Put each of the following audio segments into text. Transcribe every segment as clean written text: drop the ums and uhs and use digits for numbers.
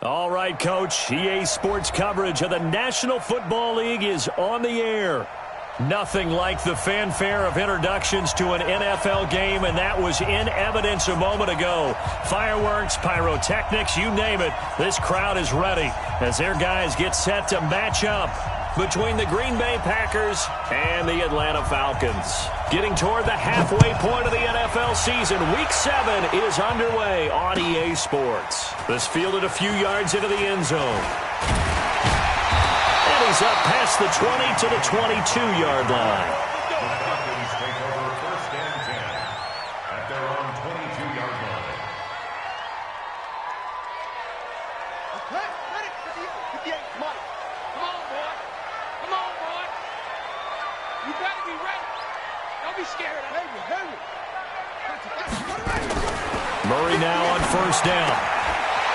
All right, Coach. EA Sports coverage of the National Football League is on the air. Nothing like the fanfare of introductions to an NFL game, and that was in evidence a moment ago. Fireworks, pyrotechnics, you name it. This crowd is ready as their guys get set to match up between the Green Bay Packers and the Atlanta Falcons. Getting toward the halfway point of the NFL season, Week 7 is underway on EA Sports. This fielded a few yards into the end zone. And he's up past the 20 to the 22-yard line. Falcons take over first and 10 at their own 22-yard line. Okay, ready? 58, Mike. Come on, boy. Come on, boy. You better be ready. Don't be scared. Hurry. Murray now on first down.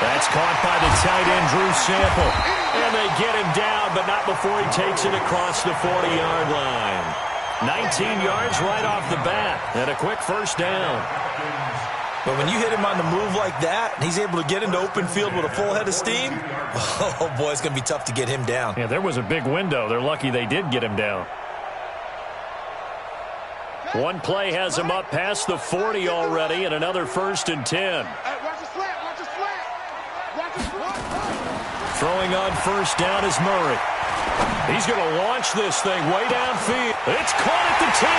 That's caught by the tight end, Drew Sample. And they get him down, but not before he takes it across the 40-yard line. 19 yards right off the bat, and a quick first down. But when you hit him on the move like that, and he's able to get into open field with a full head of steam, oh, boy, it's going to be tough to get him down. Yeah, there was a big window. They're lucky they did get him down. One play has him up past the 40 already, and another first and 10. Throwing on first down is Murray. He's going to launch this thing way downfield. It's caught at the 10.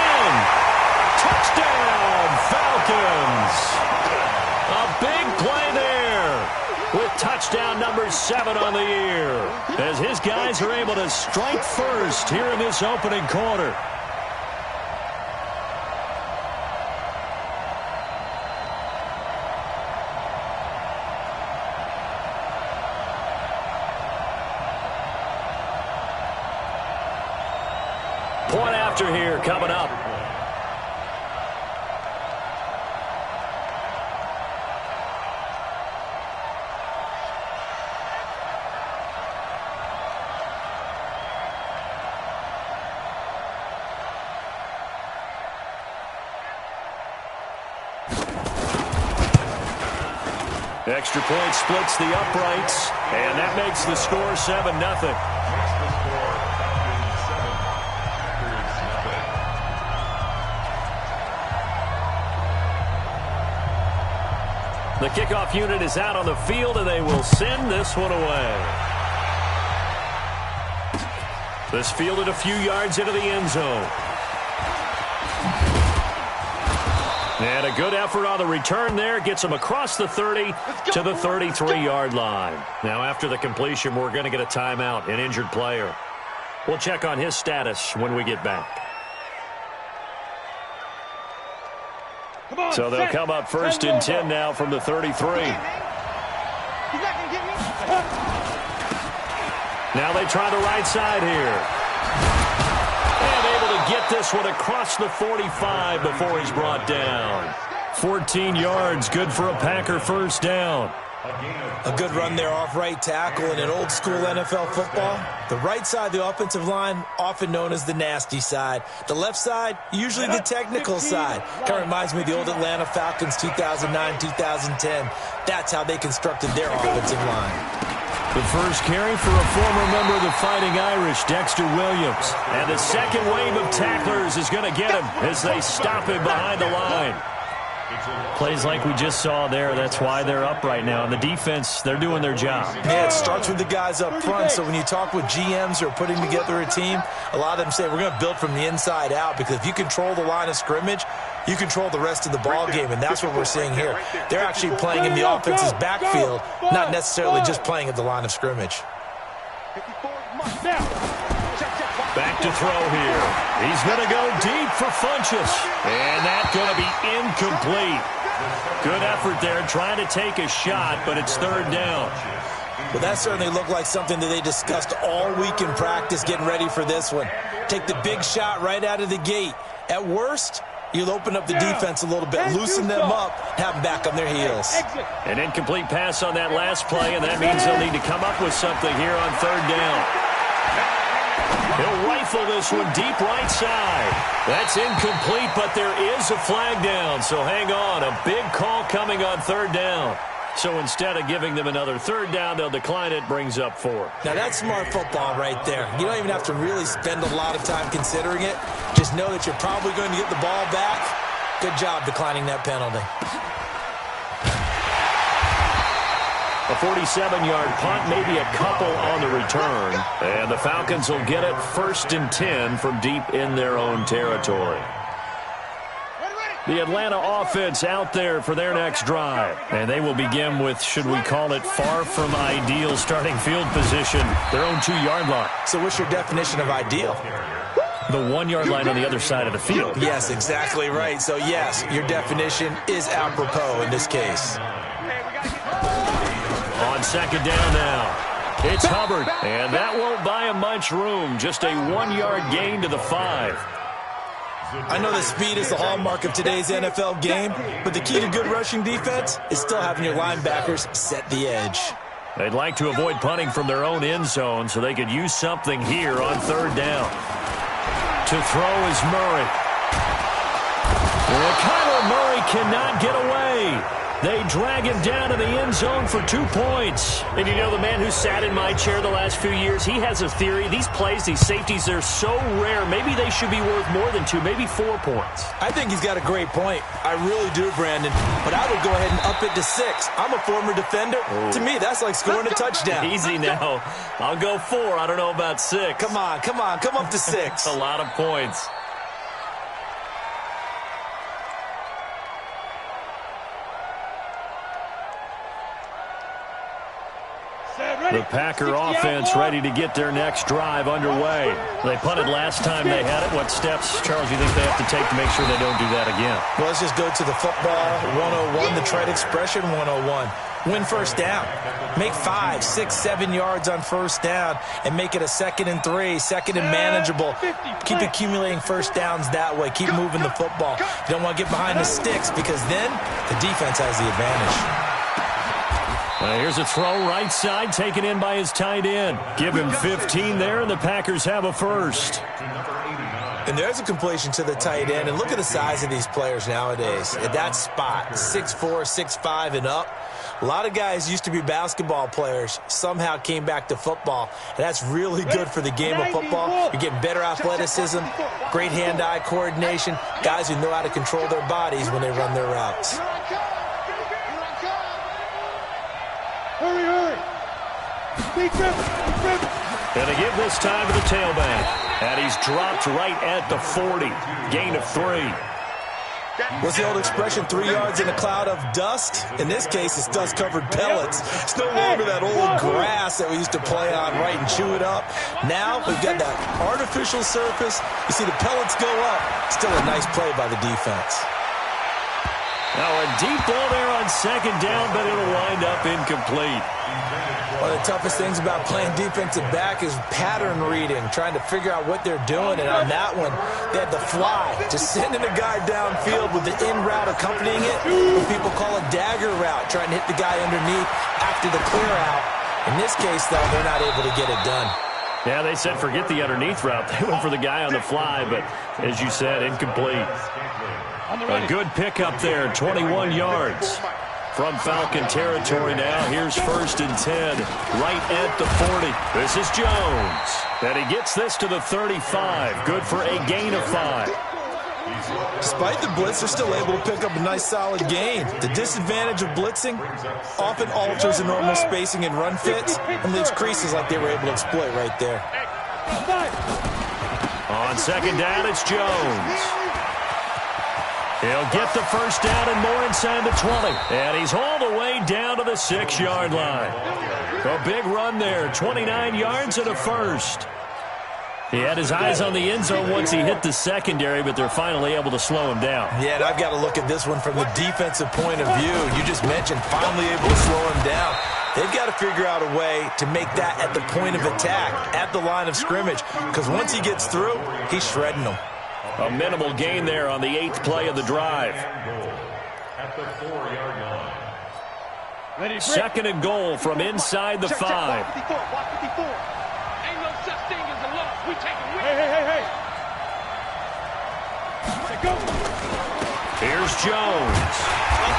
Touchdown, Falcons. A big play there with touchdown number 7 on the year as his guys are able to strike first here in this opening quarter. Point after here coming up. Extra point splits the uprights, and that makes the score 7-0. The kickoff unit is out on the field, and they will send this one away. This fielded a few yards into the end zone. And a good effort on the return there. Gets him across the 30 to the 33-yard line. Now, after the completion, we're going to get a timeout, an injured player. We'll check on his status when we get back. So they'll come up first and 10 now from the 33. Now they try the right side here. And able to get this one across the 45 before he's brought down. 14 yards, good for a Packer first down. A good run there off right tackle in an old-school NFL football. The right side of the offensive line, often known as the nasty side. The left side, usually the technical side. Kind of reminds me of the old Atlanta Falcons 2009-2010. That's how they constructed their offensive line. The first carry for a former member of the Fighting Irish, Dexter Williams. And the second wave of tacklers is going to get him as they stop him behind the line. Plays like we just saw there, that's why they're up right now. And the defense, they're doing their job. Yeah, it starts with the guys up front. So when you talk with GMs who are putting together a team, a lot of them say we're going to build from the inside out, because if you control the line of scrimmage, you control the rest of the ball game, and that's what we're seeing here. They're actually playing in the offense's backfield, not necessarily just playing at the line of scrimmage. Back to throw here. He's going to go deep for Funchess. And that's going to be incomplete. Good effort there trying to take a shot, but it's third down. Well, that certainly looked like something that they discussed all week in practice getting ready for this one. Take the big shot right out of the gate. At worst, you'll open up the defense a little bit, loosen them up, have them back on their heels. An incomplete pass on that last play, and that means they'll need to come up with something here on third down. He'll rifle this one deep right side. That's incomplete, but there is a flag down, so hang on. A big call coming on third down. So instead of giving them another third down, they'll decline it, brings up 4. Now, that's smart football right there. You don't even have to really spend a lot of time considering it. Just know that you're probably going to get the ball back. Good job declining that penalty. A 47-yard punt, maybe a couple on the return. And the Falcons will get it 1st and 10 from deep in their own territory. The Atlanta offense out there for their next drive. And they will begin with, should we call it, far from ideal starting field position, their own 2-yard line. So what's your definition of ideal? The 1-yard line on the other side of the field. Yes, exactly right. So, yes, your definition is apropos in this case. On 2nd down now, it's Hubbard, and that won't buy him much room. Just a 1-yard gain to the 5. I know that speed is the hallmark of today's NFL game, but the key to good rushing defense is still having your linebackers set the edge. They'd like to avoid punting from their own end zone so they could use something here on 3rd down. To throw is Murray. Well, Kyler Murray cannot get away. They drag him down to the end zone for 2 points. And you know, the man who sat in my chair the last few years, he has a theory. These plays, these safeties, they're so rare. Maybe they should be worth more than 2, maybe 4 points. I think he's got a great point. I really do, Brandon. But I would go ahead and up it to 6. I'm a former defender. Ooh. To me, that's like scoring a touchdown. Easy now. I'll go 4. I don't know about 6. Come on. Come up to 6. A lot of points. The Packer offense ready to get their next drive underway. They punted last time they had it. What steps, Charles, do you think they have to take to make sure they don't do that again? Well, let's just go to the football 101, the trade expression 101. Win 1st down. Make 5, 6, 7 yards on 1st down and make it a 2nd and 3, 2nd and manageable. Keep accumulating 1st downs that way. Keep moving the football. You don't want to get behind the sticks because then the defense has the advantage. Here's a throw right side, taken in by his tight end. Give him 15 there, and the Packers have a 1st. And there's a completion to the tight end. And look at the size of these players nowadays. At that spot, 6'4", 6'5", and up. A lot of guys used to be basketball players, somehow came back to football. And that's really good for the game of football. You're getting better athleticism, great hand-eye coordination, guys who know how to control their bodies when they run their routes. Hurry. And they give this time to the tailback. And he's dropped right at the 40. Gain of 3. What's the old expression, 3 yards in a cloud of dust? In this case, it's dust-covered pellets. It's no longer that old grass that we used to play on, right, and chew it up. Now we've got that artificial surface. You see the pellets go up. Still a nice play by the defense. Now a deep ball there on 2nd down, but it'll wind up incomplete. One of the toughest things about playing defensive back is pattern reading, trying to figure out what they're doing. And on that one, they had the fly, just sending a guy downfield with the in route accompanying it. What people call a dagger route, trying to hit the guy underneath after the clear out. In this case, though, they're not able to get it done. Yeah, they said forget the underneath route. They went for the guy on the fly, but as you said, incomplete. A good pickup there, 21 yards. From Falcon territory now, here's 1st and 10, right at the 40. This is Jones. And he gets this to the 35. Good for a gain of 5. Despite the blitz, they're still able to pick up a nice solid gain. The disadvantage of blitzing often alters the normal spacing and run fits and leaves creases like they were able to exploit right there. On 2nd down, it's Jones. He'll get the 1st down and more inside the 20. And he's hauled away down to the 6-yard line. A big run there, 29 yards and a 1st. He had his eyes on the end zone once he hit the secondary, but they're finally able to slow him down. Yeah, and I've got to look at this one from the defensive point of view. You just mentioned finally able to slow him down. They've got to figure out a way to make that at the point of attack, at the line of scrimmage, because once he gets through, he's shredding them. A minimal gain there on the 8th play of the drive. At the 4-yard line. 2nd and goal from inside the 5. Watch 54. Ain't no such thing as a loss. We take it with. Hey. Here's Jones.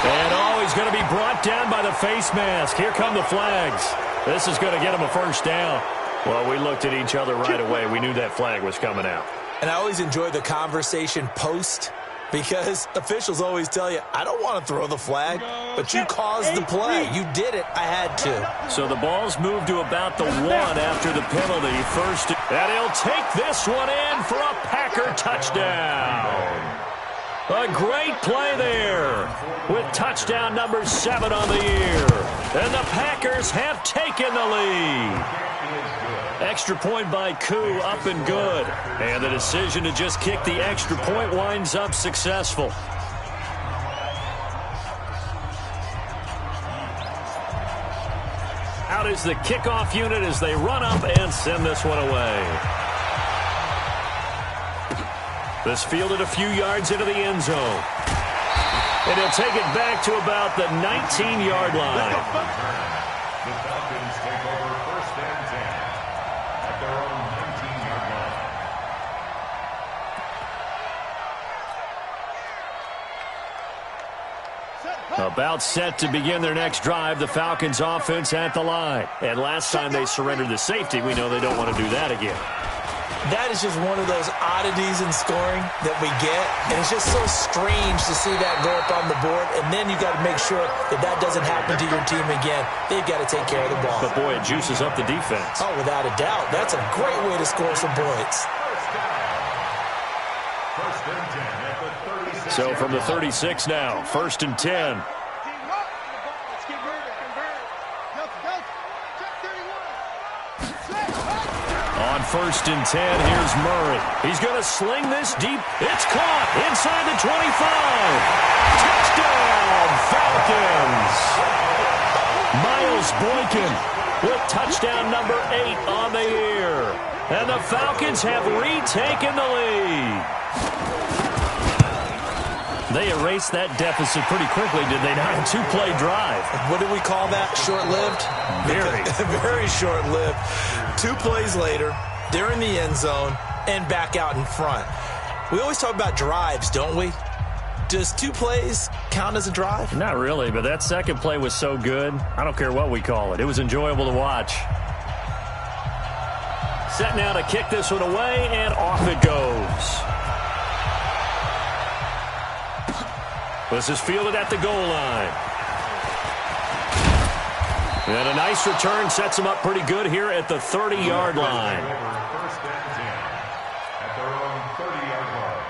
And he's going to be brought down by the face mask. Here come the flags. This is going to get him a first down. Well, we looked at each other right away. We knew that flag was coming out. And I always enjoy the conversation post, because officials always tell you, I don't want to throw the flag, but you caused the play. You did it. I had to. So the ball's moved to about the 1 after the penalty. First, and he'll take this one in for a Packer touchdown. A great play there with touchdown number 7 on the year. And the Packers have taken the lead. Extra point by Koo, up and good. And the decision to just kick the extra point winds up successful. Out is the kickoff unit as they run up and send this one away. This fielded a few yards into the end zone. And he'll take it back to about the 19-yard line. The Falcons take over first and 10 at their own 19-yard line. About set to begin their next drive, the Falcons offense at the line. And last time they surrendered the safety, we know they don't want to do that again. That is just one of those oddities in scoring that we get, and it's just so strange to see that go up on the board, and then you got to make sure that that doesn't happen to your team again. They've got to take care of the ball. But, boy, it juices up the defense. Oh, without a doubt. That's a great way to score some points. First and 10 at the 36. So from the 36 now, first and 10. On first and 10, here's Murray. He's going to sling this deep. It's caught inside the 25. Touchdown, Falcons. Miles Boykin with touchdown number 8 on the year. And the Falcons have retaken the lead. They erased that deficit pretty quickly, did they not? A 2-play drive. What do we call that? Short-lived? Very. Very short-lived. 2 plays later, they're in the end zone and back out in front. We always talk about drives, don't we? Does 2 plays count as a drive? Not really, but that second play was so good. I don't care what we call it. It was enjoyable to watch. Set now to kick this one away, and off it goes. This is fielded at the goal line. And a nice return sets him up pretty good here at the 30-yard line. First and 10 at their own 30-yard line.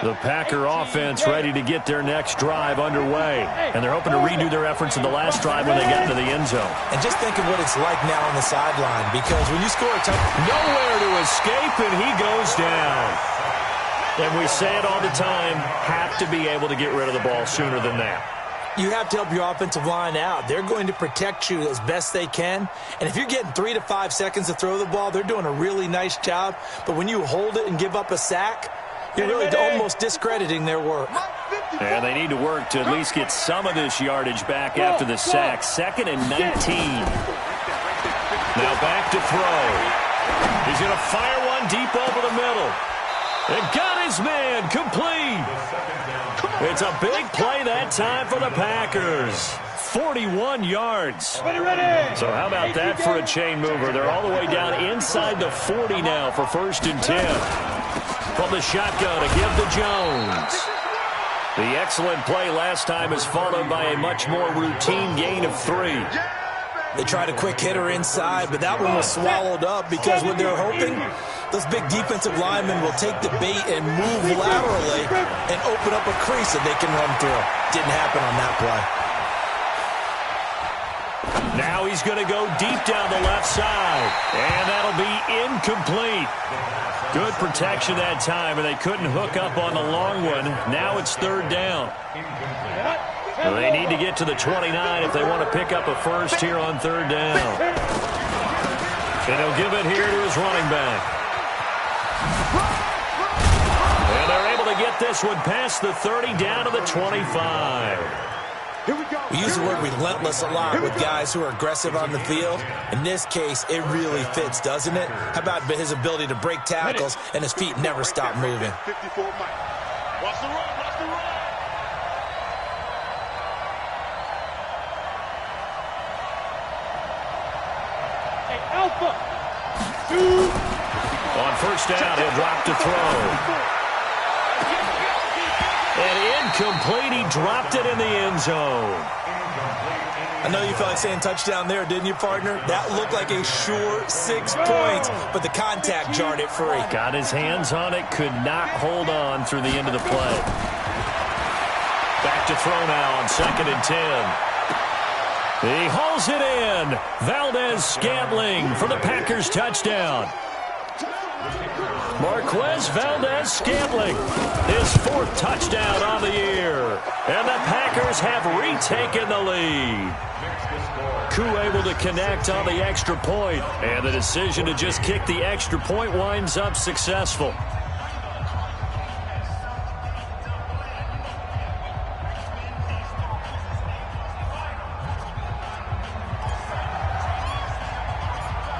The Packer offense ready to get their next drive underway. And they're hoping to redo their efforts in the last drive when they got into the end zone. And just think of what it's like now on the sideline, because when you score a touchdown, nowhere to escape, and he goes down. And we say it all the time, have to be able to get rid of the ball sooner than that. You have to help your offensive line out. They're going to protect you as best they can. And if you're getting 3 to 5 seconds to throw the ball, they're doing a really nice job. But when you hold it and give up a sack, you're really almost discrediting their work. And they need to work to at least get some of this yardage back after the sack. 2nd and 19. Now back to throw. He's going to fire one deep over the middle. And got his man complete. It's a big play that time for the Packers. 41 yards. So how about that for a chain mover? They're all the way down inside the 40 now for first and 10. From the shotgun to give to Jones. The excellent play last time is followed by a much more routine gain of 3. They tried a quick hitter inside, but that one was swallowed up because what they're hoping, those big defensive linemen will take the bait and move laterally and open up a crease that they can run through. Didn't happen on that play. Now he's going to go deep down the left side, and that'll be incomplete. Good protection that time, and they couldn't hook up on the long one. Now it's 3rd down. Well, they need to get to the 29 if they want to pick up a first here on 3rd down. And he'll give it here to his running back. And they're able to get this one past the 30 down to the 25. We use the word relentless a lot with guys who are aggressive on the field. In this case, it really fits, doesn't it? How about his ability to break tackles and his feet never stop moving? 54 Mike. Watch the run, watch the run. Hey, Alpha. On first down, he'll drop to throw. And incomplete, he dropped it in the end zone. I know you felt like saying touchdown there, didn't you, partner? That looked like a sure 6 points, but the contact jarred it free. Got his hands on it, could not hold on through the end of the play. Back to throw now on 2nd and 10. He hauls it in. Valdez-Scantling for the Packers touchdown. Marquez Valdez-Scantling, his 4th touchdown on the year. And the Packers have retaken the lead. Koo able to connect on the extra point, and the decision to just kick the extra point winds up successful.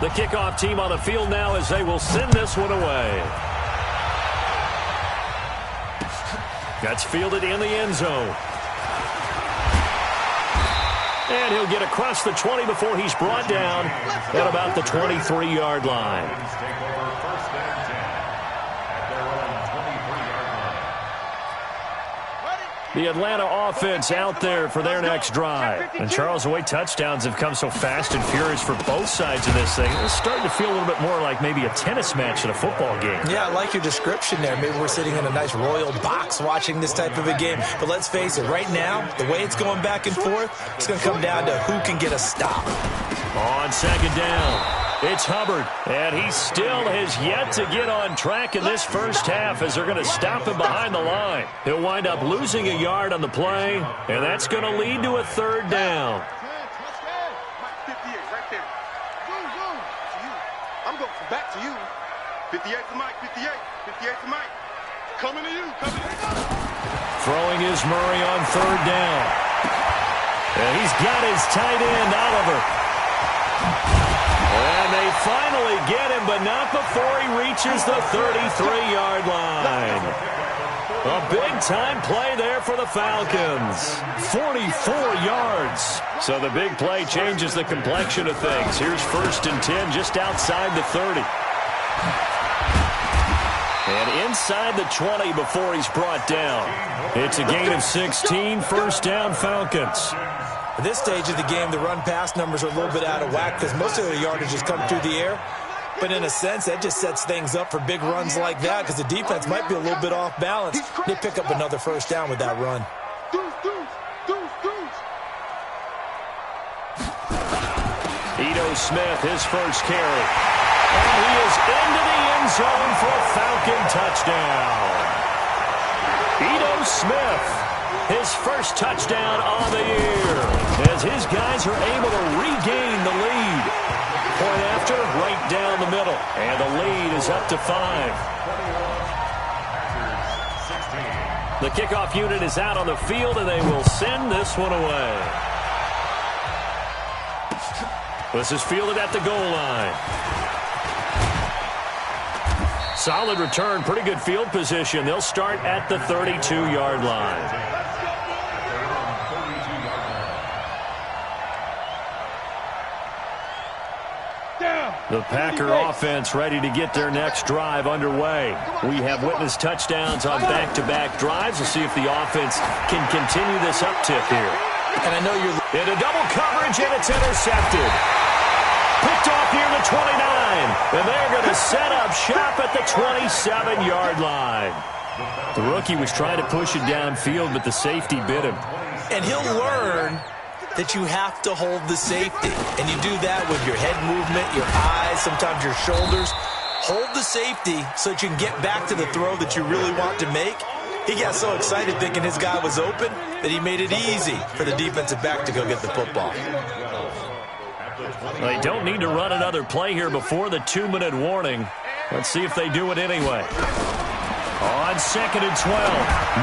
The kickoff team on the field now as they will send this one away. That's fielded in the end zone. And he'll get across the 20 before he's brought down at about the 23-yard line. The Atlanta offense out there for their next drive. And Charles, the way touchdowns have come so fast and furious for both sides of this thing, it's starting to feel a little bit more like maybe a tennis match in a football game. Yeah, I like your description there. Maybe we're sitting in a nice royal box watching this type of a game. But let's face it, right now, the way it's going back and forth, it's going to come down to who can get a stop. On 2nd down, it's Hubbard, and he still has yet to get on track in this first half as they're going to stop him behind the line. He'll wind up losing a yard on the play, and that's going to lead to a 3rd down. Mike, 58, right there. I'm going back to you. 58 to Mike, 58. 58 to Mike. Coming to you, coming to you. Throwing is Murray on 3rd down. And he's got his tight end, Oliver. And they finally get him, but not before he reaches the 33-yard line. A big-time play there for the Falcons. 44 yards. So the big play changes the complexion of things. Here's 1st and 10 just outside the 30. And inside the 20 before he's brought down. It's a gain of 16, 1st down Falcons. At this stage of the game, the run-pass numbers are a little bit out of whack because most of the yardage has come through the air. But in a sense, that just sets things up for big runs like that because the defense might be a little bit off balance. They pick up another 1st down with that run. Ito Smith, his first carry. And he is into the end zone for a Falcon touchdown. Ito Smith, his first touchdown on the year, as his guys are able to regain the lead. Point after, right down the middle, and the lead is up to 5. The kickoff unit is out on the field, and they will send this one away. This is fielded at the goal line. Solid return, pretty good field position. They'll start at the 32-yard line. The Packer offense ready to get their next drive underway. We have witnessed touchdowns on back-to-back drives. We'll see if the offense can continue this uptick here. And I know you're into double coverage, and it's intercepted. Picked off near the 29, and they're going to set up shop at the 27-yard line. The rookie was trying to push it downfield, but the safety bit him. And he'll learn that you have to hold the safety. And you do that with your head movement, your eyes, sometimes your shoulders. Hold the safety so that you can get back to the throw that you really want to make. He got so excited thinking his guy was open that he made it easy for the defensive back to go get the football. They don't need to run another play here before the 2-minute warning. Let's see if they do it anyway. On 2nd and 12,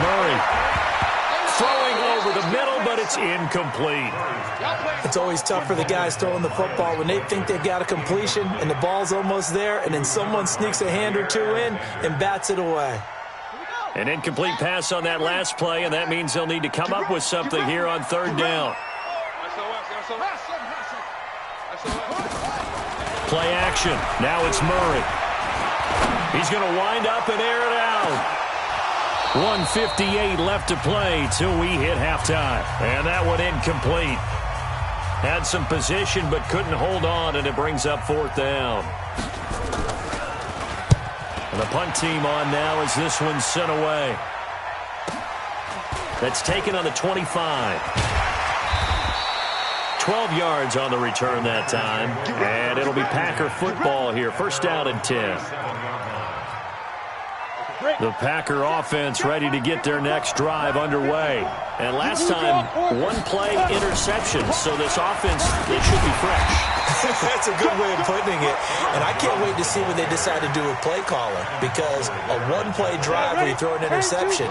Murray Throwing over the middle, but it's incomplete. It's always tough for the guys throwing the football when they think they've got a completion and the ball's almost there, and then someone sneaks a hand or two in and bats it away. An incomplete pass on that last play, and that means they'll need to come up with something here on third down. Play action. Now it's Murray. He's going to wind up and air it out. 1:58 left to play till we hit halftime. And that one incomplete. Had some position but couldn't hold on, and it brings up fourth down. And the punt team on now as this one's sent away. That's taken on the 25. 12 yards on the return that time. And it'll be Packer football here. First down and 10. The Packer offense ready to get their next drive underway. And last time, one-play interception. So this offense, they should be fresh. That's a good way of putting it. And I can't wait to see what they decide to do with play calling. Because a one-play drive where you throw an interception,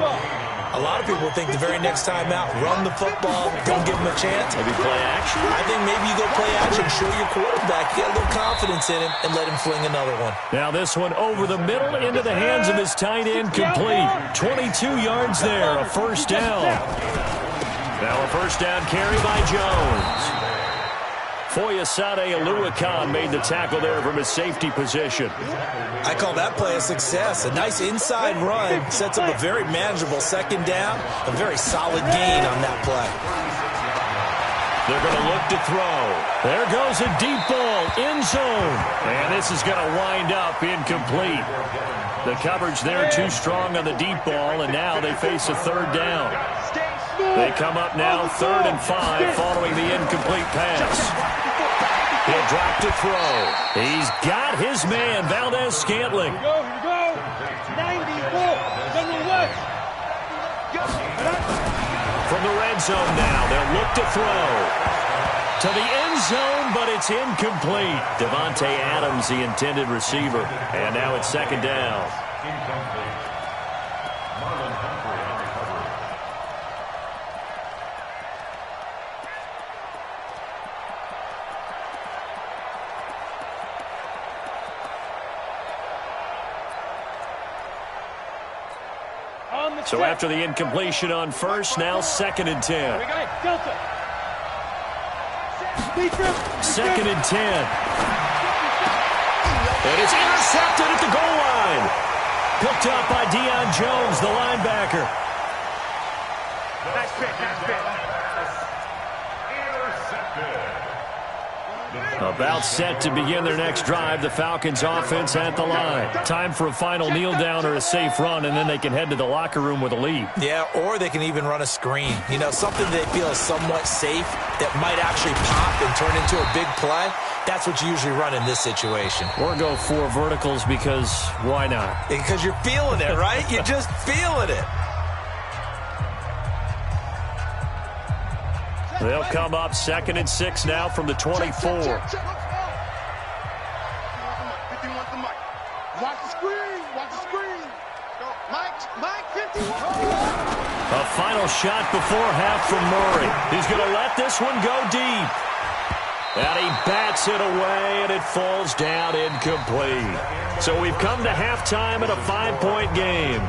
a lot of people think the very next time out, run the football, don't give them a chance. Maybe play action? I think maybe you go play action, show your quarterback, get a little confidence in him, and let him fling another one. Now this one over the middle into the hands of his tight end, complete. 22 yards there, a first down. Now a first down carry by Jones. Foyesade Aluakan made the tackle there from his safety position. I call that play a success. A nice inside run sets up a very manageable second down. A very solid gain on that play. They're going to look to throw. There goes a deep ball, end zone. And this is going to wind up incomplete. The coverage there too strong on the deep ball, and now they face a third down. They come up now 3rd and 5 following the incomplete pass. He'll drop to throw. He's got his man, Valdez-Scantling. Here we go. 94. From the red zone now, they'll look to throw. To the end zone, but it's incomplete. Devontae Adams, the intended receiver. And now it's second down. Incomplete. Marlon Humphrey on recovery. So after the incompletion on first, now 2nd and 10. Second and 10. And it's intercepted at the goal line. Picked up by Deion Jones, the linebacker. Nice pick, nice pick. Intercepted. About set to begin their next drive, the Falcons offense at the line. Time for a final kneel down or a safe run, and then they can head to the locker room with a lead. Yeah, or they can even run a screen. You know, something they feel is somewhat safe that might actually pop and turn into a big play. That's what you usually run in this situation. Or go 4 verticals because why not? Because you're feeling it, right? You're just feeling it. They'll come up 2nd and 6 now from the 24. Watch the screen. Watch the screen. Mike, 51. A final shot before half from Murray. He's going to let this one go deep. And he bats it away, and it falls down incomplete. So we've come to halftime in a 5-point game.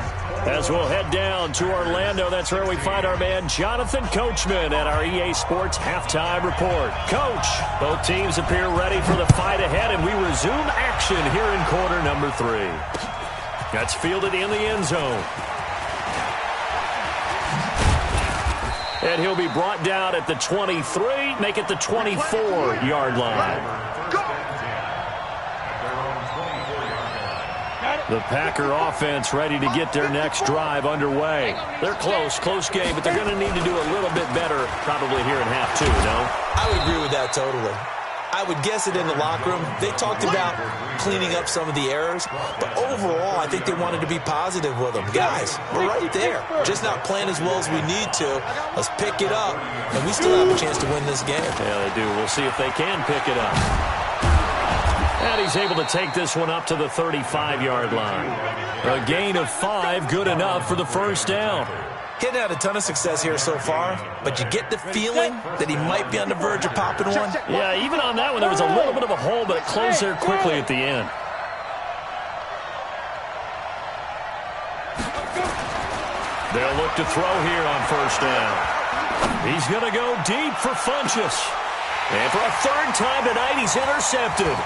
As we'll head down to Orlando, that's where we find our man Jonathan Coachman at our EA Sports Halftime Report. Coach, both teams appear ready for the fight ahead, and we resume action here in quarter number 3. That's fielded in the end zone. And he'll be brought down at the 23, make it the 24-yard line. The Packer offense ready to get their next drive underway. They're close game, but they're going to need to do a little bit better probably here in half 2, no? I would agree with that totally. I would guess it in the locker room. They talked about cleaning up some of the errors, but overall, I think they wanted to be positive with them. Guys, we're right there. Just not playing as well as we need to. Let's pick it up, and we still have a chance to win this game. Yeah, they do. We'll see if they can pick it up. And he's able to take this one up to the 35-yard line. A gain of 5, good enough for the first down. He hadn't had a ton of success here so far, but you get the feeling that he might be on the verge of popping one. Yeah, even on that one, there was a little bit of a hole, but it closed there quickly at the end. They'll look to throw here on first down. He's going to go deep for Funchess. And for a third time tonight, he's intercepted.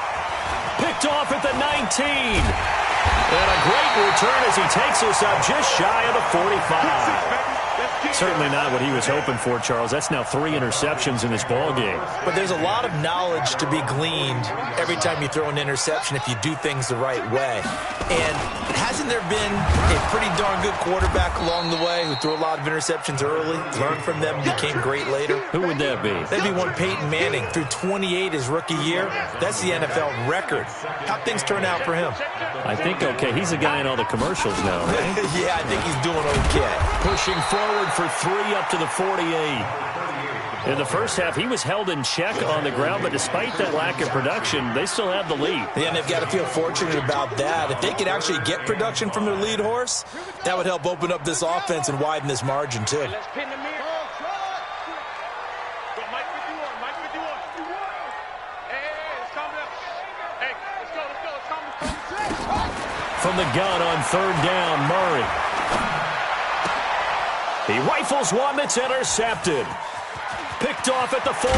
Picked off at the 19. And a great return as he takes us up just shy of the 45. Certainly not what he was hoping for, Charles. That's now 3 interceptions in this ball game. But there's a lot of knowledge to be gleaned every time you throw an interception if you do things the right way. And hasn't there been a pretty darn good quarterback along the way who threw a lot of interceptions early, learned from them, became great later? Who would that be? That'd be one Peyton Manning. Threw 28 his rookie year. That's the NFL record. How'd things turn out for him? I think okay. He's a guy in all the commercials now, right? Yeah, I think he's doing okay. Pushing forward for 3 up to the 48. In the first half, he was held in check on the ground, but despite that lack of production, they still have the lead. Yeah, and they've got to feel fortunate about that. If they could actually get production from their lead horse, that would help open up this offense and widen this margin, too. Let's pin the mirror. Go, Mike 51, Mike 51. Hey, it's coming up. Hey, let's go, it's coming. From the gun on third down, Murray. He rifles one that's intercepted. Picked off at the 40.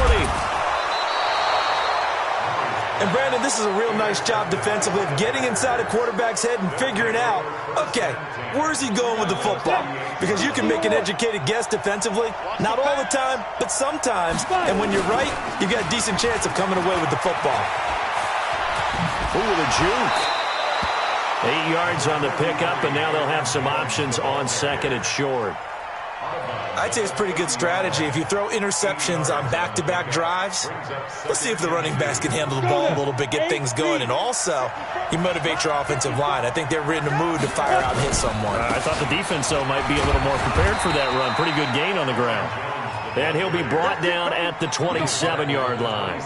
And, Brandon, this is a real nice job defensively of getting inside a quarterback's head and figuring out, okay, where's he going with the football? Because you can make an educated guess defensively. Not all the time, but sometimes. And when you're right, you've got a decent chance of coming away with the football. Ooh, the juke. 8 yards on the pickup, and now they'll have some options on second and short. I'd say it's a pretty good strategy. If you throw interceptions on back-to-back drives, let's see if the running backs can handle the ball a little bit, get things going. And also, you motivate your offensive line. I think they're in the mood to fire out and hit someone. I thought the defense, though, might be a little more prepared for that run. Pretty good gain on the ground. And he'll be brought down at the 27-yard line.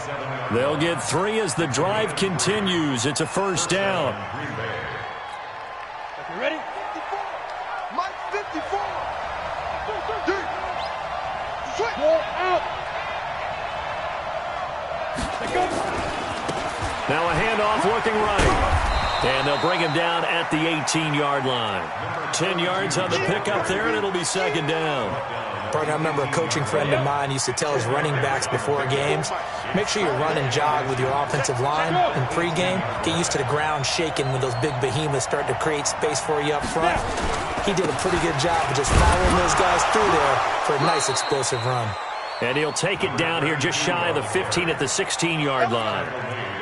They'll get 3 as the drive continues. It's a first down. You ready? 54. Mike 54. Out. Now a handoff looking right. And they'll bring him down at the 18-yard line. 10 yards on the pickup there, and it'll be second down. Partner, I remember a coaching friend of mine used to tell his running backs before games, make sure you run and jog with your offensive line in pregame. Get used to the ground shaking when those big behemoths start to create space for you up front. He did a pretty good job of just following those guys through there for a nice explosive run. And he'll take it down here just shy of the 15 at the 16-yard line.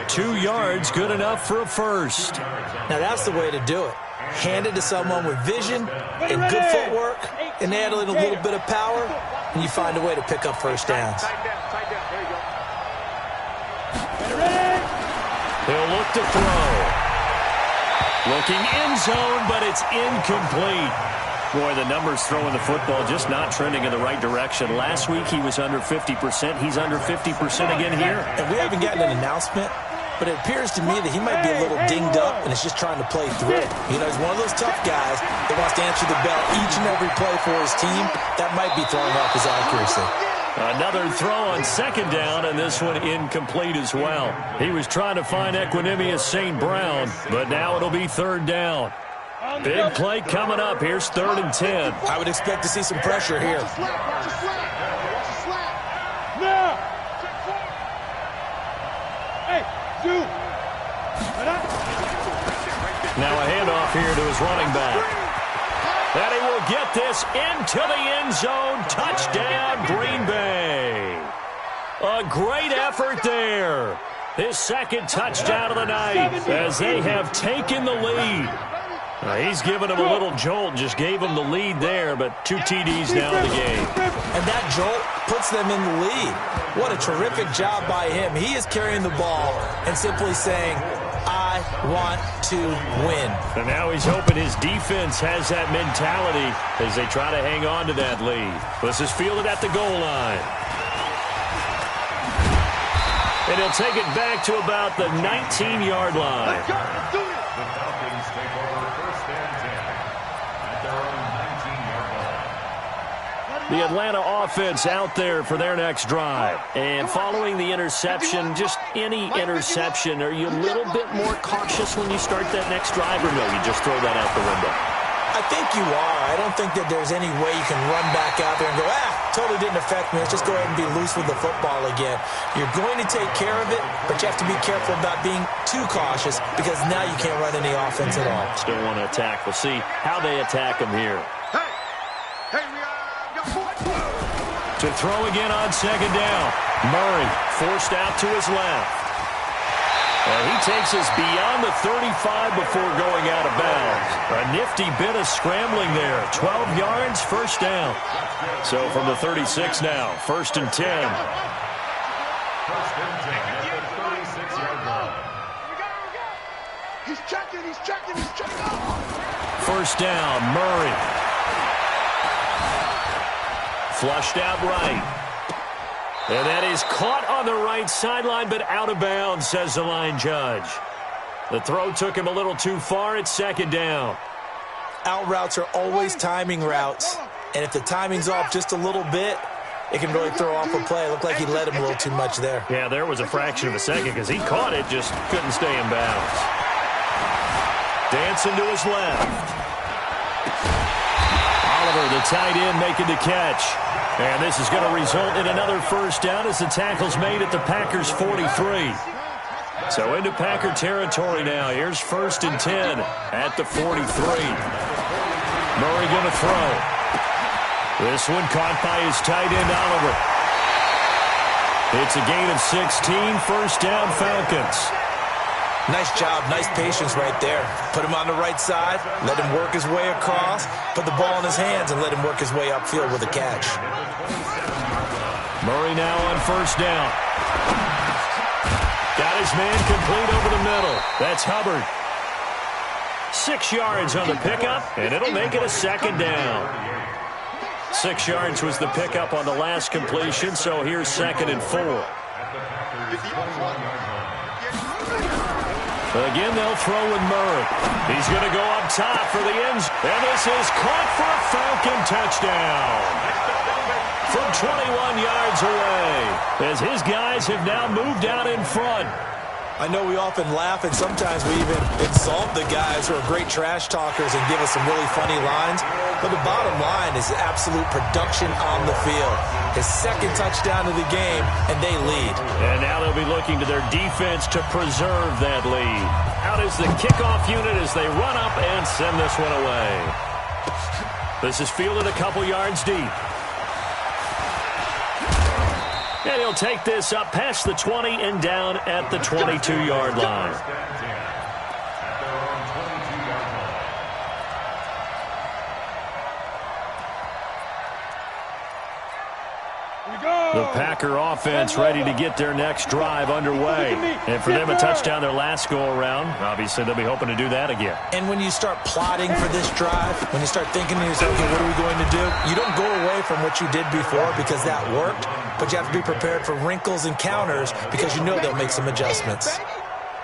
2 yards, good enough for a first. Now that's the way to do it. Hand it to someone with vision and good footwork, and add in a little bit of power, and you find a way to pick up first downs. He'll look to throw. Looking end zone, but it's incomplete. Boy, the numbers throwing the football just not trending in the right direction. Last week he was under 50%. He's under 50% again here. And we haven't gotten an announcement, but it appears to me that he might be a little dinged up and is just trying to play through it. You know, he's one of those tough guys that wants to answer the bell each and every play for his team. That might be throwing off his accuracy. Another throw on second down, and this one incomplete as well. He was trying to find Equinemius St. Brown, but now it'll be third down. Big play coming up. Here's 3rd and 10. I would expect to see some pressure here. Now a handoff here to his running back. And he will get this into the end zone. Touchdown, Green Bay. A great effort there. His second touchdown of the night as they have taken the lead. He's given him a little jolt, just gave him the lead there, but 2 TDs now in the game. And that jolt puts them in the lead. What a terrific job by him. He is carrying the ball and simply saying, I want to win. And now he's hoping his defense has that mentality as they try to hang on to that lead. This is fielded at the goal line. And he'll take it back to about the 19-yard line. The Falcons take over first and 10 at their own 19-yard line. The Atlanta offense out there for their next drive. And following the interception, just any interception, are you a little bit more cautious when you start that next drive, or no, you just throw that out the window? I think you are. I don't think that there's any way you can run back out there and go, totally didn't affect me. Let's just go ahead and be loose with the football again. You're going to take care of it, but you have to be careful about being too cautious because now you can't run any offense at all. Still want to attack. We'll see how they attack them here. To throw again on second down. Murray forced out to his left. And he takes us beyond the 35 before going out of bounds. A nifty bit of scrambling there. 12 yards, first down. So from the 36 now, 1st and 10. First and 10 at the 36-yard line. He's checking. First down, Murray. Flushed out right. And that is caught on the right sideline, but out of bounds, says the line judge. The throw took him a little too far. It's second down. Out routes are always timing routes. And if the timing's off just a little bit, it can really throw off a play. It looked like he led him a little too much there. Yeah, there was a fraction of a second because he caught it, just couldn't stay in bounds. Dancing to his left. Oliver, the tight end, making the catch. And this is going to result in another first down as the tackle's made at the Packers' 43. So into Packer territory now. Here's 1st and 10 at the 43. Murray going to throw. This one caught by his tight end, Oliver. It's a gain of 16, first down, Falcons. Nice job, nice patience right there. Put him on the right side, let him work his way across, put the ball in his hands, and let him work his way upfield with a catch. Murray now on first down. Got his man complete over the middle. That's Hubbard. 6 yards on the pickup, and it'll make it a second down. 6 yards was the pickup on the last completion, so here's 2nd and 4. Again, they'll throw with Murray. He's going to go up top for the ends. And this is caught for a Falcon touchdown. From 21 yards away, as his guys have now moved out in front. I know we often laugh, and sometimes we even insult the guys who are great trash talkers and give us some really funny lines. But the bottom line is absolute production on the field. His 2nd touchdown of the game, and they lead. And now they'll be looking to their defense to preserve that lead. Out is the kickoff unit as they run up and send this one away. This is fielded a couple yards deep. And he'll take this up past the 20 and down at the 22-yard line. The Packer offense ready to get their next drive underway. And for them, a touchdown their last go-around. Obviously, they'll be hoping to do that again. And when you start plotting for this drive, when you start thinking to yourself, okay, what are we going to do? You don't go away from what you did before because that worked, but you have to be prepared for wrinkles and counters because you know they'll make some adjustments.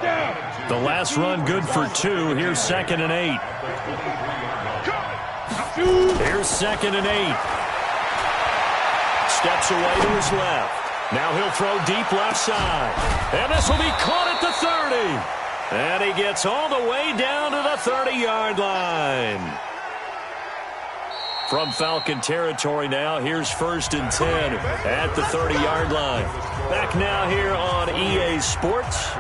The last run good for 2. Here's 2nd and 8. Here's 2nd and 8. Steps away to his left. Now he'll throw deep left side. And this will be caught at the 30. And he gets all the way down to the 30-yard line. From Falcon territory now, here's 1st and 10 at the 30-yard line. Back now here on EA Sports.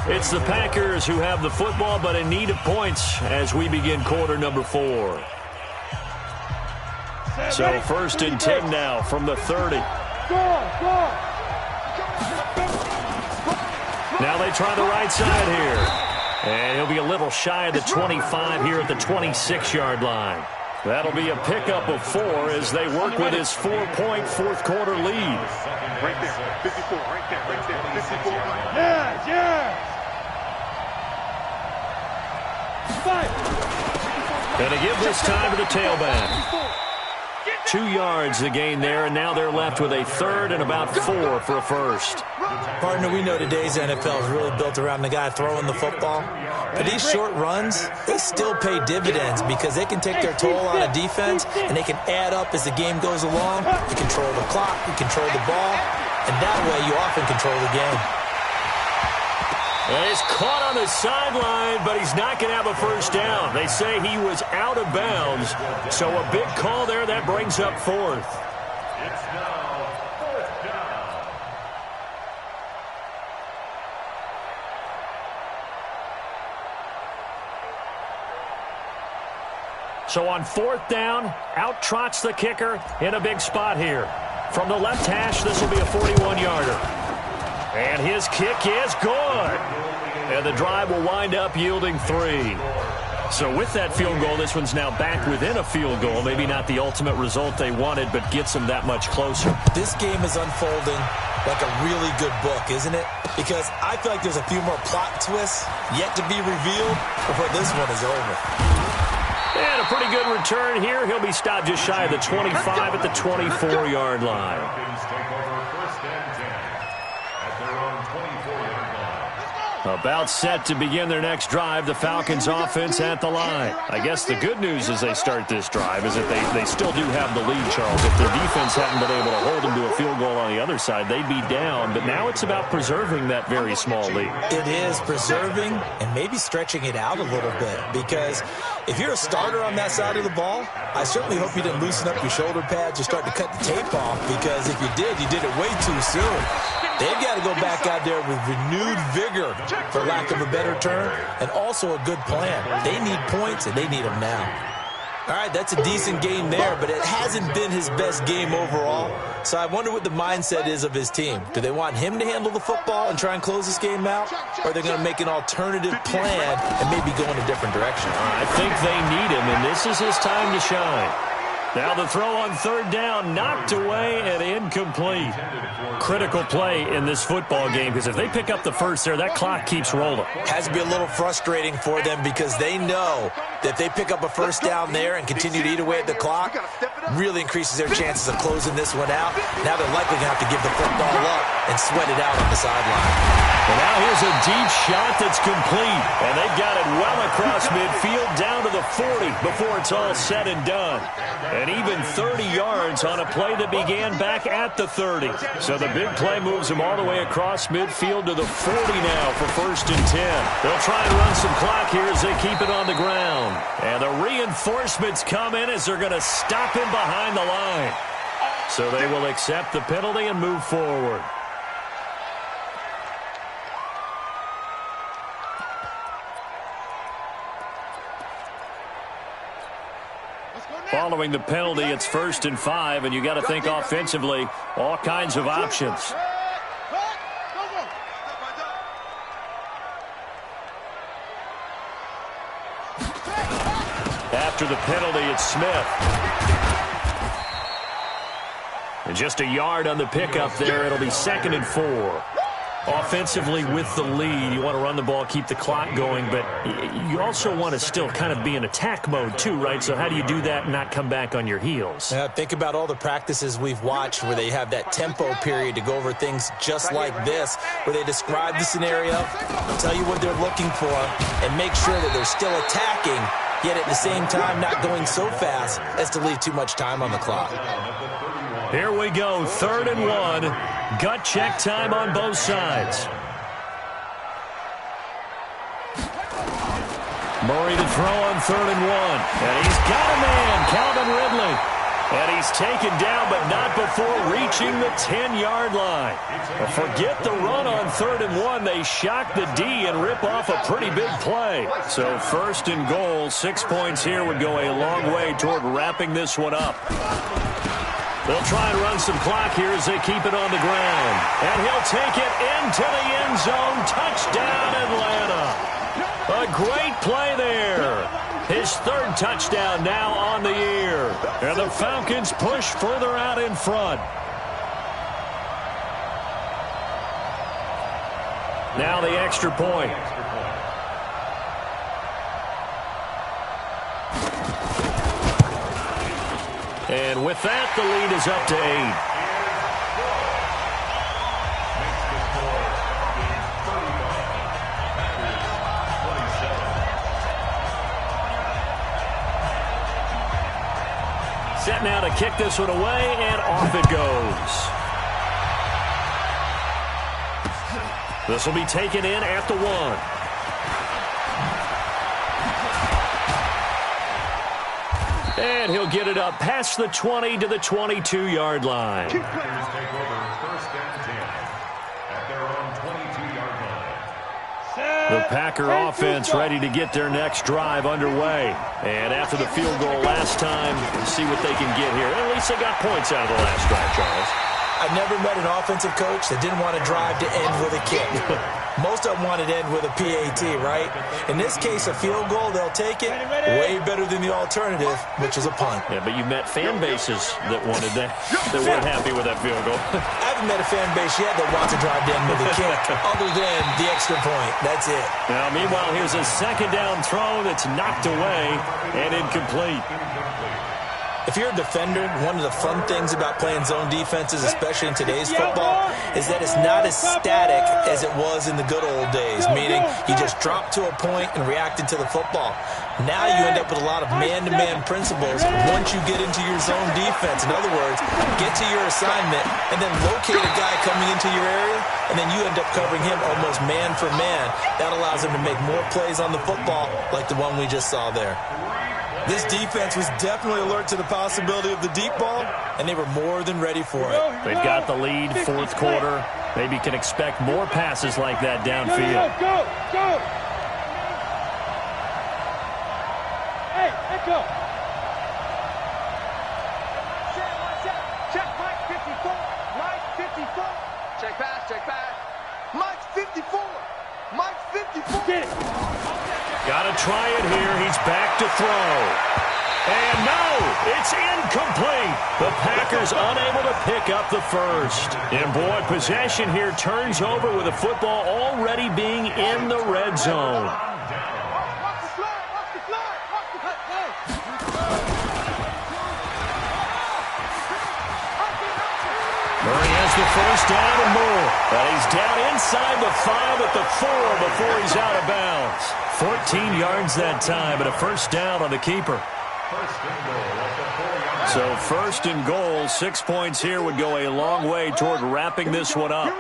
It's the Packers who have the football, but in need of points as we begin quarter number 4. So 1st and 10 now from the 30. Now they try the right side here. And he'll be a little shy of the 25 here at the 26-yard line. That'll be a pickup of 4 as they work with his 4-point fourth-quarter lead. Right there, 54, right there, 54. Yeah. And to give this time to the tailback. 2 yards the gain there, and now they're left with a 3rd and about 4 for a first. Partner, we know today's NFL is really built around the guy throwing the football. But these short runs, they still pay dividends because they can take their toll on a defense and they can add up as the game goes along. You control the clock, you control the ball, and that way you often control the game. And he's caught on the sideline, but he's not going to have a first down. They say he was out of bounds, so a big call there. That brings up fourth. It's now fourth down. So on fourth down, out trots the kicker in a big spot here. From the left hash, this will be a 41-yarder. And his kick is good. And the drive will wind up yielding 3. So with that field goal, this one's now back within a field goal. Maybe not the ultimate result they wanted, but gets them that much closer. This game is unfolding like a really good book, isn't it? Because I feel like there's a few more plot twists yet to be revealed before this one is over. And a pretty good return here. He'll be stopped just shy of the 25 at the 24-yard line. Falcons take over first and 10 at their own 24-yard line. About set to begin their next drive, the Falcons offense at the line. I guess the good news as they start this drive is that they still do have the lead, Charles. If their defense hadn't been able to hold them to a field goal on the other side, they'd be down. But now it's about preserving that very small lead. It is preserving and maybe stretching it out a little bit, because if you're a starter on that side of the ball, I certainly hope you didn't loosen up your shoulder pads or start to cut the tape off, because if you did it way too soon. They've got to go back out there with renewed vigor, for lack of a better term, and also a good plan. They need points, and they need them now. All right, that's a decent game there, but it hasn't been his best game overall. So I wonder what the mindset is of his team. Do they want him to handle the football and try and close this game out? Or are they going to make an alternative plan and maybe go in a different direction? I think they need him, and this is his time to shine. Now the throw on third down, knocked away and incomplete. Critical play in this football game, because if they pick up the first there, that clock keeps rolling. Has to be a little frustrating for them, because they know that if they pick up a first down there and continue to eat away at the clock, really increases their chances of closing this one out. Now they're likely going to have to give the football up and sweat it out on the sideline. And now here's a deep shot that's complete. And they've got it well across midfield down to the 40 before it's all said and done. And even 30 yards on a play that began back at the 30. So the big play moves them all the way across midfield to the 40 now for first and 10. They'll try and run some clock here as they keep it on the ground. And the reinforcements come in as they're going to stop him behind the line. So they will accept the penalty and move forward. Following the penalty, it's first and 5, and you got to think offensively, all kinds of options. After the penalty, it's Smith. And just a yard on the pickup there. It'll be second and 4. Offensively with the lead, you want to run the ball, keep the clock going, but you also want to still kind of be in attack mode too, right? So how do you do that and not come back on your heels? Think about all the practices we've watched where they have that tempo period to go over things just like this, where they describe the scenario, tell you what they're looking for, and make sure that they're still attacking, yet at the same time not going so fast as to leave too much time on the clock. Here we go, 3rd and 1. Gut check time on both sides. Murray to throw on 3rd and 1. And he's got a man, Calvin Ridley. And he's taken down, but not before reaching the 10-yard line. Forget the run on 3rd and 1. They shock the D and rip off a pretty big play. So 1st and goal, 6 points here would go a long way toward wrapping this one up. They'll try and run some clock here as they keep it on the ground. And he'll take it into the end zone. Touchdown, Atlanta. A great play there. His 3rd touchdown now on the year. And the Falcons push further out in front. Now the extra point. And with that, the lead is up to 8. set now to kick this one away, and off it goes. This will be taken in at the 1. And he'll get it up past the 20 to the 22-yard line. Packers take over 1st and 10 at their own 22-yard line. The Packer offense ready to get their next drive underway. And after the field goal last time, we'll see what they can get here. At least they got points out of the last drive, Charles. I've never met an offensive coach that didn't want to drive to end with a kick. Most of them wanted to end with a PAT, right? In this case, a field goal, they'll take it. Way better than the alternative, which is a punt. Yeah, but you met fan bases that wanted that weren't happy with that field goal. I haven't met a fan base yet that wants to drive to end with a kick, other than the extra point. That's it. Now, meanwhile, here's a second down throw that's knocked away and incomplete. If you're a defender, one of the fun things about playing zone defenses, especially in today's football, is that it's not as static as it was in the good old days, meaning you just dropped to a point and reacted to the football. Now you end up with a lot of man-to-man principles once you get into your zone defense. In other words, get to your assignment and then locate a guy coming into your area, and then you end up covering him almost man for man. That allows him to make more plays on the football like the one we just saw there. This defense was definitely alert to the possibility of the deep ball, and they were more than ready for it. They've got the lead, 4th quarter. Maybe can expect more passes like that downfield. Go! Hey, echo! Check, Mike 54. Mike 54. Check pass. Mike 54. Mike 54. Get it. Got to try it here. He's back to throw. And no, it's incomplete. The Packers unable to pick up the first. And boy, possession here turns over with the football already being in the red zone. Murray has the first down and more. But he's down inside the 5 at the 4 before he's out of bounds. 14 yards that time, but a first down on the keeper. So 1st and goal, 6 points here would go a long way toward wrapping this one up.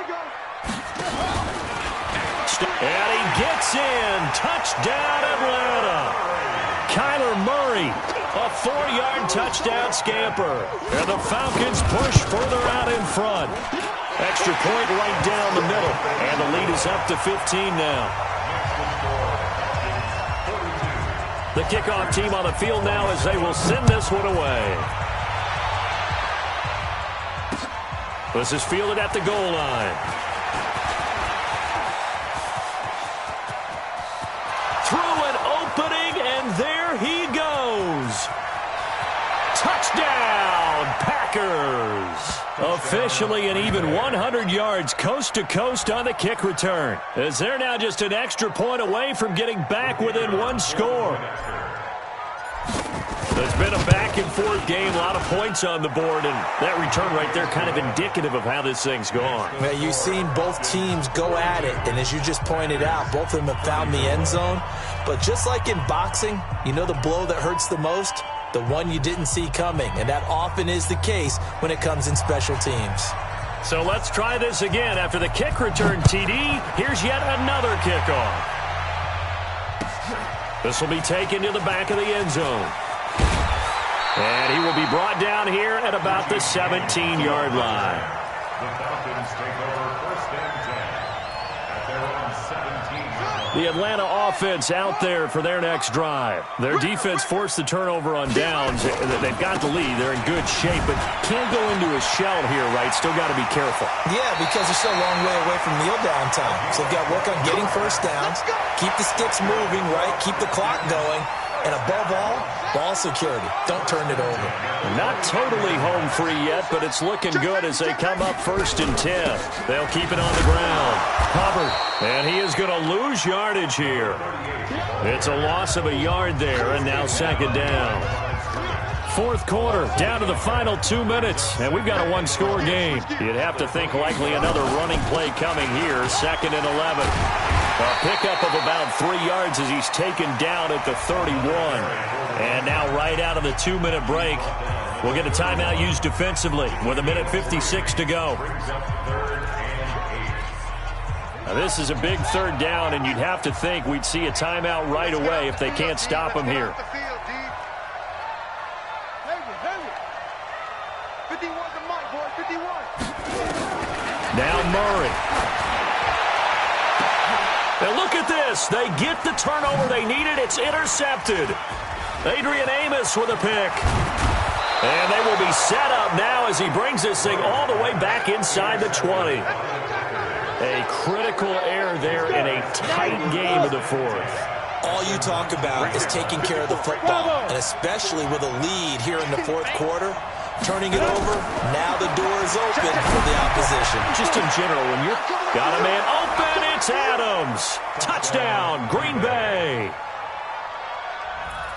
And he gets in. Touchdown, Atlanta. Kyler Murray, a 4-yard touchdown scamper. And the Falcons push further out in front. Extra point right down the middle. And the lead is up to 15 now. The kickoff team on the field now as they will send this one away. This is fielded at the goal line. Through an opening, and there he goes. Touchdown, Packers. Officially an even 100 yards coast to coast on the kick return, as they're now just an extra point away from getting back within one score. It's been a back-and-forth game, a lot of points on the board, and that return right there kind of indicative of how this thing's gone. Well, you've seen both teams go at it, and as you just pointed out, both of them have found the end zone. But just like in boxing, you know the blow that hurts the most? The one you didn't see coming, and that often is the case when it comes in special teams. So let's try this again. After the kick return, TD, here's yet another kickoff. This will be taken to the back of the end zone. And he will be brought down here at about the 17-yard line. The Falcons take over 1st and 10 at their own 17-yard line. The Atlanta offense out there for their next drive. Their defense forced the turnover on downs. They've got the lead. They're in good shape, but can't go into a shell here, right? Still got to be careful. Yeah, because they're still a long way away from kneel down time. So they've got to work on getting first downs, keep the sticks moving, right? Keep the clock going. And above all, ball security. Don't turn it over. Not totally home free yet, but it's looking good as they come up 1st and 10. They'll keep it on the ground. Covered. And he is going to lose yardage here. It's a loss of a yard there, and now 2nd down. 4th quarter, down to the final 2 minutes, and we've got a one-score game. You'd have to think likely another running play coming here, 2nd and 11. A pickup of about 3 yards as he's taken down at the 31. And now right out of the 2-minute break, We'll get a timeout used defensively with 1:56 to go. Now, this is a big third down, and you'd have to think we'd see a timeout right away if they can't stop him here. Now Murray. Now look at this. They get the turnover they needed. It's intercepted. Adrian Amos with a pick. And they will be set up now as he brings this thing all the way back inside the 20. A critical error there in a tight game of the fourth. All you talk about is taking care of the football, and especially with a lead here in the fourth quarter. Turning it over, now the door is open for the opposition. Just in general, when you're got a man open, it's Adams. Touchdown, Green Bay.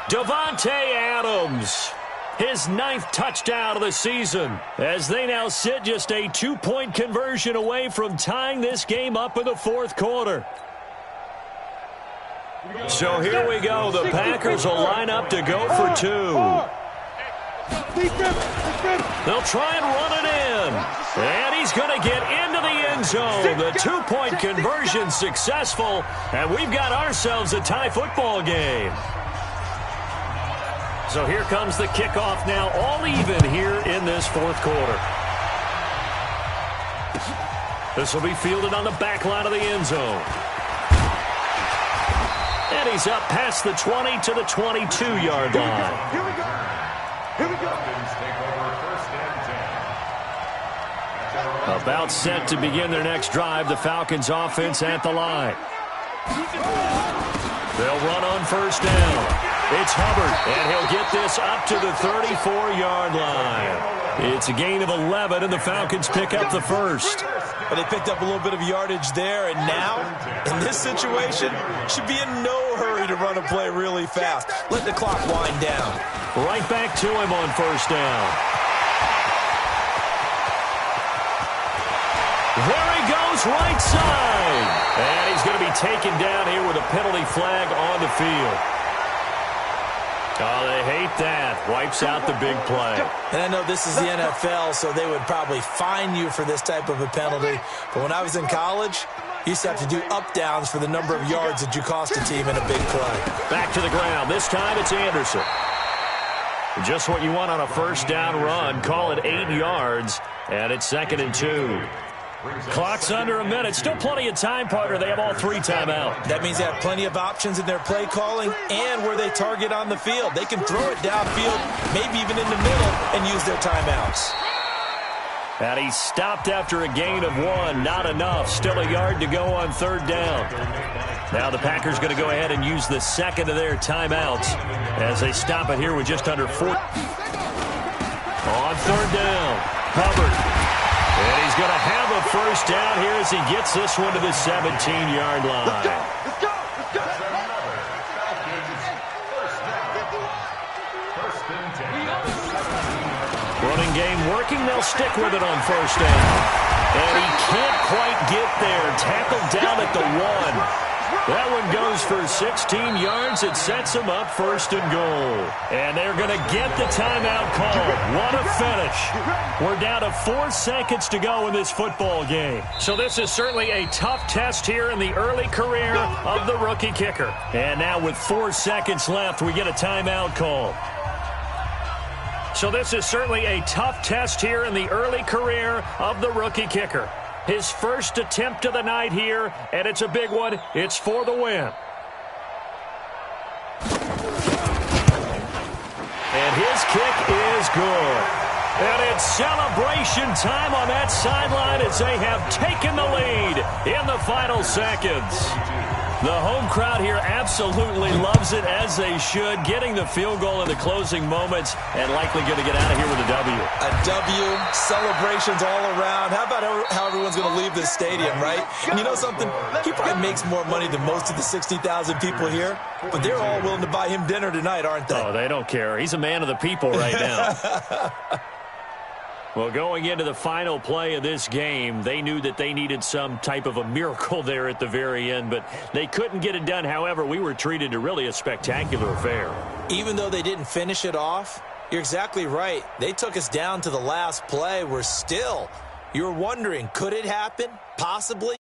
Davante Adams, his 9th touchdown of the season, as they now sit just a 2-point conversion away from tying this game up in the fourth quarter. So here we go. The Packers will line up to go for 2. They'll try and run it in. And he's going to get into the end zone. The 2-point conversion successful. And we've got ourselves a tie football game. So here comes the kickoff now, all even here in this fourth quarter. This will be fielded on the back line of the end zone. And he's up past the 20 to the 22-yard line. Here we go. Here we go. About set to begin their next drive, the Falcons offense at the line. They'll run on first down. It's Hubbard, and he'll get this up to the 34-yard line. It's a gain of 11, and the Falcons pick up the first. But they picked up a little bit of yardage there, and now, in this situation, should be in no hurry to run a play really fast. Let the clock wind down. Right back to him on first down. There he goes, right side. And he's going to be taken down here with a penalty flag on the field. Oh, they hate that. Wipes out the big play. And I know this is the NFL, so they would probably fine you for this type of a penalty. But when I was in college, you used to have to do up-downs for the number of yards that you cost a team in a big play. Back to the ground. This time it's Anderson. Just what you want on a first down run. Call it 8 yards, and it's 2nd and 2. Clock's under a minute. Still plenty of time, partner. They have all 3 timeouts. That means they have plenty of options in their play calling and where they target on the field. They can throw it downfield, maybe even in the middle, and use their timeouts. And he stopped after a gain of 1. Not enough. Still a yard to go on third down. Now the Packers going to go ahead and use the second of their timeouts as they stop it here with just under 4. On third down, Hubbard. And he's going to have a first down here as he gets this one to the 17-yard line. Let's go. Let's go. Let's go. Running game working. They'll stick with it on first down. And he can't quite get there. Tackled down at the 1. That one goes for 16 yards. It sets him up 1st and goal. And they're going to get the timeout called. What a finish. We're down to 4 seconds to go in this football game. So this is certainly a tough test here in the early career of the rookie kicker. And now with 4 seconds left, we get a timeout call. So this is certainly a tough test here in the early career of the rookie kicker. His first attempt of the night here, and it's a big one. It's for the win. And his kick is good. And it's celebration time on that sideline as they have taken the lead in the final seconds. The home crowd here absolutely loves it, as they should, getting the field goal in the closing moments and likely going to get out of here with a W. A W, celebrations all around. How about how everyone's going to leave this stadium, right? And you know something? He probably makes more money than most of the 60,000 people here, but they're all willing to buy him dinner tonight, aren't they? Oh, they don't care. He's a man of the people right now. Well, going into the final play of this game, they knew that they needed some type of a miracle there at the very end, but they couldn't get it done. However, we were treated to really a spectacular affair. Even though they didn't finish it off, You're exactly right. They took us down to the last play. We're still, you're wondering, could it happen? Possibly.